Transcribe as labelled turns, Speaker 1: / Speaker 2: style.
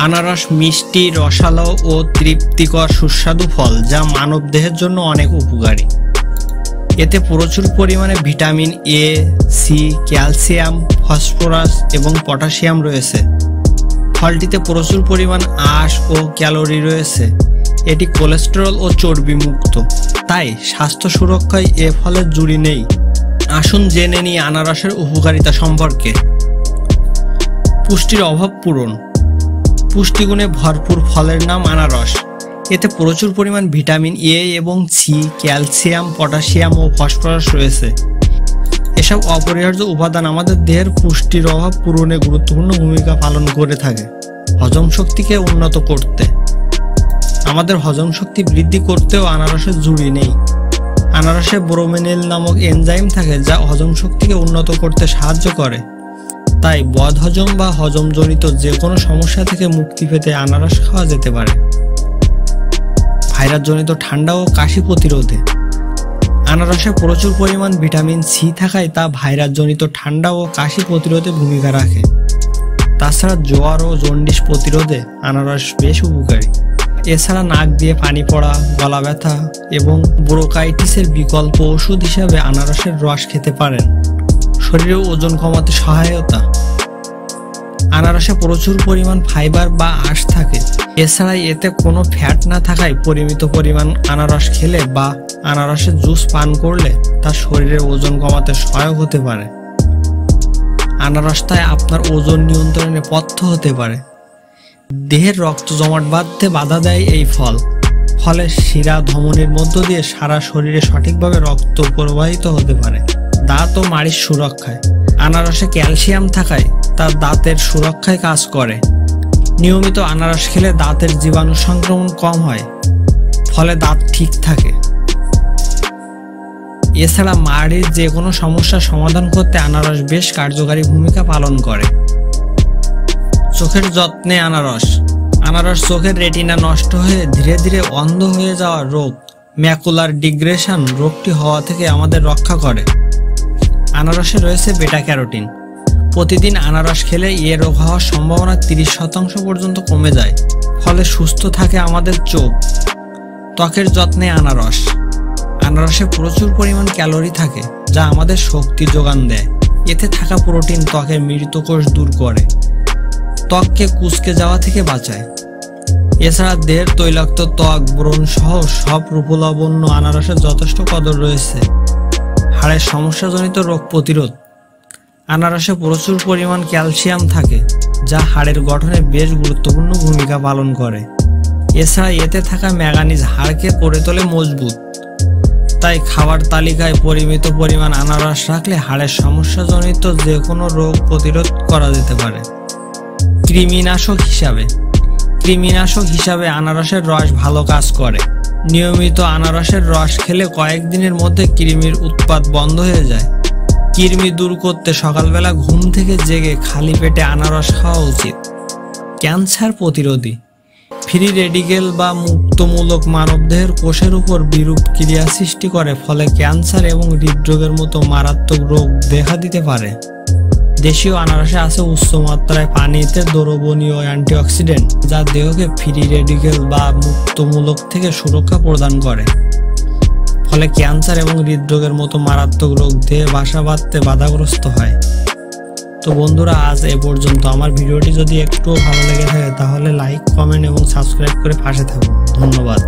Speaker 1: আনারস মিষ্টি, রসালো ও তৃপ্তিকর সুস্বাদু ফল যা মানবদেহের জন্য অনেক উপকারী। এতে প্রচুর পরিমাণে vitamin A, C, calcium, phosphorus এবং পটাশিয়াম রয়েছে। ফলটিতে প্রচুর পরিমাণ আঁশ ও ক্যালোরি রয়েছে। এটি কোলেস্টেরল ও চর্বি মুক্ত, তাই স্বাস্থ্য সুরক্ষায় এ ফলের জুড়ি নেই। আসুন জেনে নিই আনারসের উপকারিতা সম্পর্কে। পুষ্টির অভাব পূরণ। পুষ্টিগুণে ভরপুর ফলের নাম আনারস। এতে প্রচুর পরিমাণ ভিটামিন এ এবং সি, ক্যালসিয়াম, পটাশিয়াম ও ফসফরাস রয়েছে। এসব অপরিহার্য উপাদান আমাদের দেহের পুষ্টির অভাব পূরণে গুরুত্বপূর্ণ ভূমিকা পালন করে থাকে। হজম শক্তিকে উন্নত করতে। আমাদের হজম শক্তি বৃদ্ধি করতেও আনারসের জুড়ি নেই। আনারসে ব্রোমেনিল নামক এনজাইম থাকে যা হজম শক্তিকে উন্নত করতে সাহায্য করে। তাই বদহজম বা হজমজনিত যে কোনো সমস্যা থেকে মুক্তি পেতে আনারস খাওয়া যেতে পারে। ভাইরাসজনিত ঠান্ডা ও কাশি প্রতিরোধে। আনারসে প্রচুর পরিমাণ ভিটামিন সি থাকায় তা ভাইরাসজনিত ঠান্ডা ও কাশি প্রতিরোধে ভূমিকা রাখে। তাছাড়া জ্বর ও জন্ডিস প্রতিরোধে আনারস বেশ উপকারী। এছাড়া নাক দিয়ে পানি পড়া, গলা ব্যথা এবং ব্রোঙ্কাইটিসের বিকল্প ওষুধ হিসাবে আনারসের রস খেতে পারেন। শরীরে ওজন কমাতে সহায়তা। আনারসে প্রচুর পরিমাণ ফাইবার বা আঁশ থাকে। এছাড়া এতে কোনো ফ্যাট না থাকায় পরিমিত পরিমাণ আনারস খেলে বা আনারসের জুস পান করলে তা শরীরের ওজন কমাতে সহায়ক হতে পারে। আনারস তাই আপনার ওজন নিয়ন্ত্রণে পথ্য হতে পারে। দেহের রক্ত জমাট বাঁধতে বাধা দেয় এই ফল। ফলে শিরা ধমনীর মধ্য দিয়ে সারা শরীরে সঠিকভাবে রক্ত প্রবাহিত হতে পারে। দাঁত ও মাড়ির সুরক্ষায়। আনারসে ক্যালসিয়াম থাকায় তা দাঁতের সুরক্ষায় কাজ করে। নিয়মিত আনারস খেলে দাঁতের জীবাণু সংক্রমণ কম হয়, ফলে দাঁত ঠিক থাকে। এছাড়া মাড়ির যে কোনো সমস্যার সমাধান করতে আনারস বেশ কার্যকারী ভূমিকা পালন করে। চোখের যত্নে আনারস। আনারস চোখের রেটিনা নষ্ট হয়ে ধীরে ধীরে অন্ধ হয়ে যাওয়া রোগ, ম্যাকুলার ডিগ্রেশন রোগটি হওয়া থেকে আমাদের রক্ষা করে। আনারসে রয়েছে বেটা ক্যারোটিন। প্রতিদিন আনারস খেলে এ রোগ হওয়ার সম্ভাবনা 30% পর্যন্ত কমে যায়। ফলে সুস্থ থাকে আমাদের চোখ। ত্বকের যত্নে আনারস। আনারসে প্রচুর পরিমাণ ক্যালোরি থাকে যা আমাদের শক্তি যোগান দেয়। এতে থাকা প্রোটিন ত্বকের মৃত কোষ দূর করে, ত্বককে কুঁচকে যাওয়া থেকে বাঁচায়। এছাড়া দেহের তৈলাক্ত ত্বক, ব্রণ সহ সব রূপলাবণ্য আনারসের যথেষ্ট কদর রয়েছে। হাড়ের সমস্যাজনিত রোগ প্রতিরোধ। আনারসে প্রচুর পরিমাণ ক্যালসিয়াম থাকে যা হাড়ের গঠনে বেশ গুরুত্বপূর্ণ ভূমিকা পালন করে। এছাড়া এতে থাকা ম্যাঙ্গানিজ হাড়কে করে তোলে মজবুত। তাই খাবার তালিকায় পরিমিত পরিমাণ আনারস রাখলে হাড়ের সমস্যাজনিত যে কোনো রোগ প্রতিরোধ করা যেতে পারে। কৃমিনাশক হিসাবে। কৃমিনাশক হিসাবে আনারসের রস ভালো কাজ করে। নিয়মিত আনারসের রস খেলে কয়েকদিনের মধ্যে কৃমির উৎপাত বন্ধ হয়ে যায়। কৃমি দূর করতে সকালবেলা ঘুম থেকে জেগে খালি পেটে আনারস খাওয়া উচিত। ক্যান্সার প্রতিরোধী। ফ্রি রেডিকেল বা মুক্তমূলক মানবদেহের কোষের উপর বিরূপ ক্রিয়া সৃষ্টি করে, ফলে ক্যান্সার এবং হৃদরোগের মতো মারাত্মক রোগ দেখা দিতে পারে। দেশীয় আনারসে আছে উচ্চ মাত্রায় পানিতে দ্রবণীয় অ্যান্টিঅক্সিডেন্ট যা দেহকে ফ্রি রেডিকেল বা মুক্তমূলক থেকে সুরক্ষা প্রদান করে। ফলে ক্যান্সার এবং হৃদরোগের মতো মারাত্মক রোগ দেহে বাসা বাঁধতে বাধাগ্রস্ত হয়। তো বন্ধুরা, আজ এ পর্যন্ত। আমার ভিডিওটি যদি একটুও ভালো লেগে থাকে তাহলে লাইক, কমেন্ট এবং সাবস্ক্রাইব করে পাশে থাকুন। ধন্যবাদ।